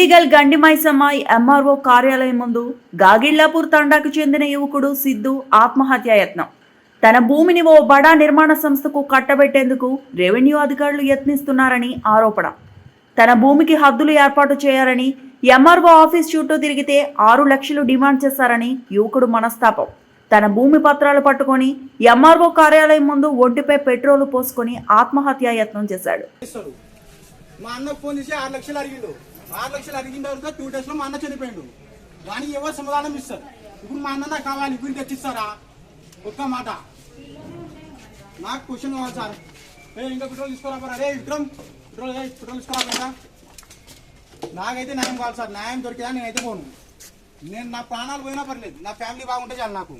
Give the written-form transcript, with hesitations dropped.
మేడిగల్ Gandimaisamma MRO కార్యాలయం ముందు గాగిళ్లాపూర్ తండాకు చెందిన యువకుడు సిద్ధు ఆత్మహత్యాయత్నం. తన భూమిని ఓ బడా నిర్మాణ సంస్థకు కట్టబెట్టేందుకు రెవెన్యూ అధికారులు యత్నిస్తున్నారని ఆరోపణ. తన భూమికి హద్దులు ఏర్పాటు చేయాలని ఎంఆర్ఓ ఆఫీస్ చుట్టూ తిరిగితే 6 లక్షలు డిమాండ్ చేశారని యువకుడు మనస్తాపం. తన భూమి పత్రాలు పట్టుకొని ఎంఆర్ఓ కార్యాలయం ముందు ఒంటిపై పెట్రోలు పోసుకొని ఆత్మహత్యాయత్నం చేశాడు. మా అన్న ఫోన్ చేసి 6 లక్షలు అడిగిండు. 6 లక్షలు అడిగిన తర్వాత 2 days లో మా అన్న చనిపోయిండు. దానికి ఎవరు సమాధానం ఇస్తారు? ఇప్పుడు మా అన్న నాకు కావాలి, ఇప్పుడు తెచ్చిస్తారా? ఒక్క మాట నాకు క్వశ్చన్ కావాలి సార్. ఇంకా పెట్రోల్ తీసుకోరా రే విక్రమ్, పెట్రోల్ తీసుకోరా. నాకైతే న్యాయం కావాలి సార్. న్యాయం దొరికిదా నేనైతే పోను. నేను నా ప్రాణాలు పోయినా పర్లేదు, నా ఫ్యామిలీ బాగుంటే చాలు నాకు.